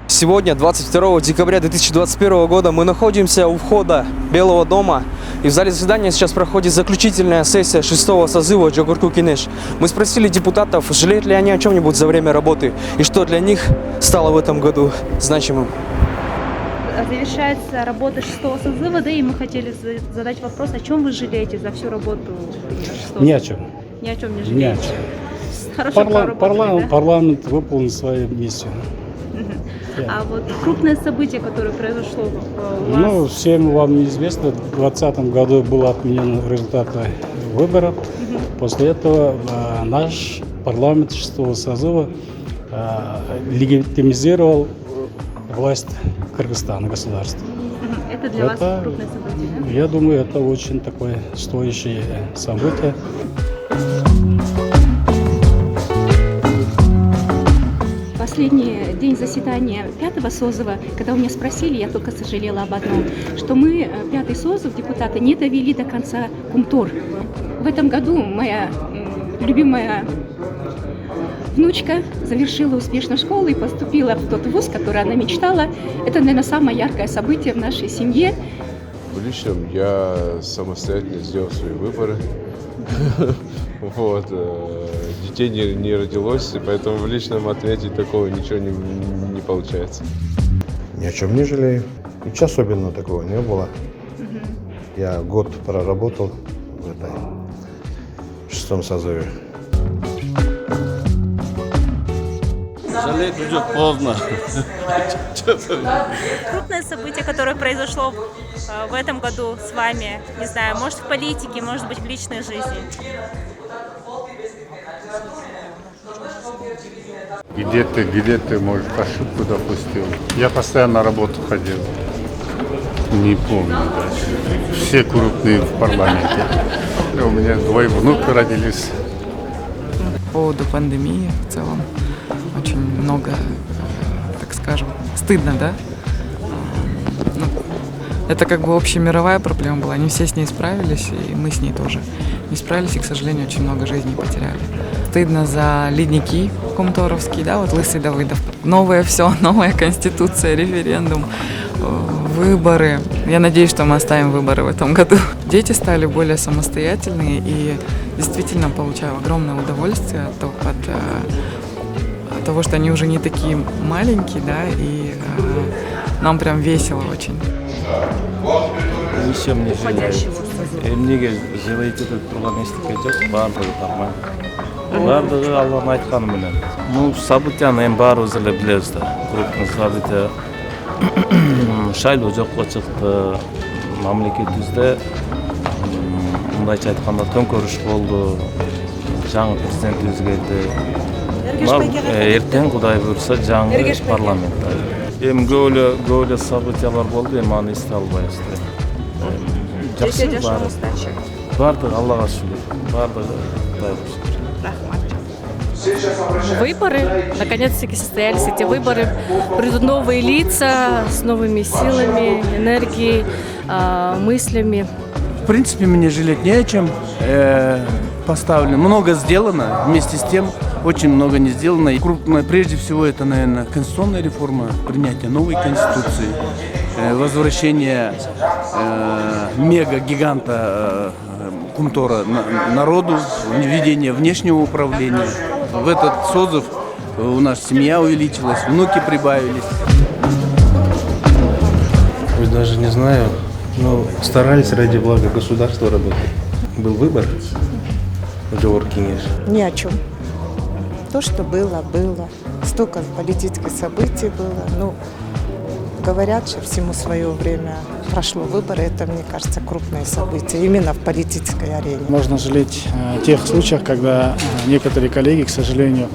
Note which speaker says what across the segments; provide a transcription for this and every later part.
Speaker 1: Сегодня, 22 декабря 2021 года, мы находимся у входа Белого дома. И в зале заседания сейчас проходит заключительная сессия 6-го созыва Джокурку Кинеш. Мы спросили депутатов, жалеют ли они о чем-нибудь за время работы и что для них стало в этом году значимым.
Speaker 2: Завершается работа 6-го созыва, да, и мы хотели задать вопрос, о чем вы жалеете за всю работу 6-го?
Speaker 3: Ни о чем.
Speaker 2: Ни о чем не
Speaker 3: Ни о
Speaker 2: жалеете?
Speaker 3: чем.
Speaker 2: Хорошо проработали, да?
Speaker 3: Парламент выполнил свою миссию.
Speaker 2: А вот крупное событие, которое произошло у вас?
Speaker 3: Ну, всем вам известно, в 2020 году был отменен результат выборов. После этого наш парламент 6-го созыва легитимизировал власть Кыргызстана, государства.
Speaker 2: Это для вас крупное событие, да?
Speaker 3: Я думаю, это очень такое стоящее событие.
Speaker 2: Последний день заседания 5-го созыва, когда у меня спросили, я только сожалела об одном, что мы, 5-й созыв, депутаты, не довели до конца Кумтор. В этом году моя любимая внучка завершила успешно школу и поступила в тот вуз, который она мечтала. Это, наверное, самое яркое событие в нашей семье.
Speaker 4: В личном я самостоятельно сделал свои выборы. Вот. Детей не родилось, и поэтому в личном ответе такого ничего не получается.
Speaker 5: Ни о чем не жалею. Ничего особенного такого не было. Я год проработал в этой 6-м созыве.
Speaker 6: Жалеть уже поздно.
Speaker 7: Крупное событие, которое произошло в этом году с вами, не знаю, может в политике, может быть в личной жизни.
Speaker 8: Где ты, может, ошибку допустил. Я постоянно на работу ходил. Не помню даже. Все крупные в парламенте. У меня 2 внука родились.
Speaker 9: По поводу пандемии в целом очень много, так скажем, стыдно, да? Ну, это как бы общемировая проблема была, не все с ней справились, и мы с ней тоже не справились, и, к сожалению, очень много жизней потеряли. Стыдно за ледники кумторовские, да, вот Лысый Давыдов. Новое все, новая конституция, референдум, выборы. Я надеюсь, что мы оставим выборы в этом году. Дети стали более самостоятельные и действительно получаю огромное удовольствие от того, что они уже не такие маленькие, да, и нам прям весело очень.
Speaker 6: Ничем не жалею. Эмнеге жалейтін тұрған ештеңе жоқ, барлығы нормально. Барлығы Алланың айтқаны менен. Ну, событияны эми баарыбыз эле билебиз да. Крупный событие. Шайлоо жокко чыкты. Мамлекетибизде мындайча айтканда төңкөрүш болду. Жаңы президентибиз келди. Эртең Кудай буйрса жаңы парламент. Эми көп эле событиялар болду, эми аны эсте албайбыз. Жакшы бардыгы Аллага шүгүр. Бардыгы Кудайга шүгүр.
Speaker 10: Выборы, наконец-таки состоялись эти выборы. Придут новые лица с новыми силами, энергией, мыслями.
Speaker 11: В принципе, мне жалеть не о чем. Поставлено, много сделано, вместе с тем очень много не сделано. И крупно, прежде всего, это, наверное, конституционная реформа, принятие новой конституции, возвращение мега-гиганта Кумтора народу, введение внешнего управления. В этот созыв у нас семья увеличилась, внуки прибавились.
Speaker 5: Ой, даже не знаю, но старались ради блага государства работать. Был выбор в Джокурку Кинеш.
Speaker 12: Ни о чем. То, что было, было. Столько политических событий было. Ну, говорят же, всему свое время. Прошло выборы, это, мне кажется, крупное событие, именно в политической арене.
Speaker 3: Можно жалеть о тех случаях, когда некоторые коллеги, к сожалению,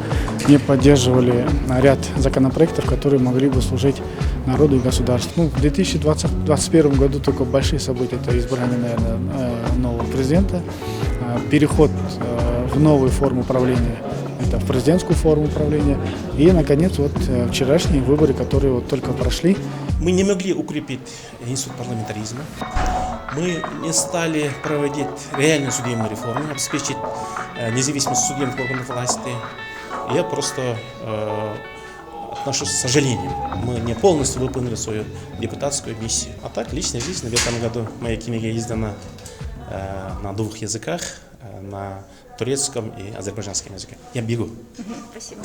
Speaker 3: не поддерживали ряд законопроектов, которые могли бы служить народу и государству. Ну, в 2021 году только большие события, это избрание, наверное, нового президента, переход в новую форму управления, это в президентскую форму управления, и, наконец, вот вчерашние выборы, которые вот только прошли.
Speaker 13: Мы не могли укрепить институт парламентаризма, мы не стали проводить реальную судебную реформу, обеспечить независимость судебных органов власти. Я просто к нашему сожалению, мы не полностью выполнили свою депутатскую миссию. А так, личная жизнь. В этом году моя книга издана на 2 языках, на турецком и азербайджанском языке. Я бегу.
Speaker 2: Спасибо.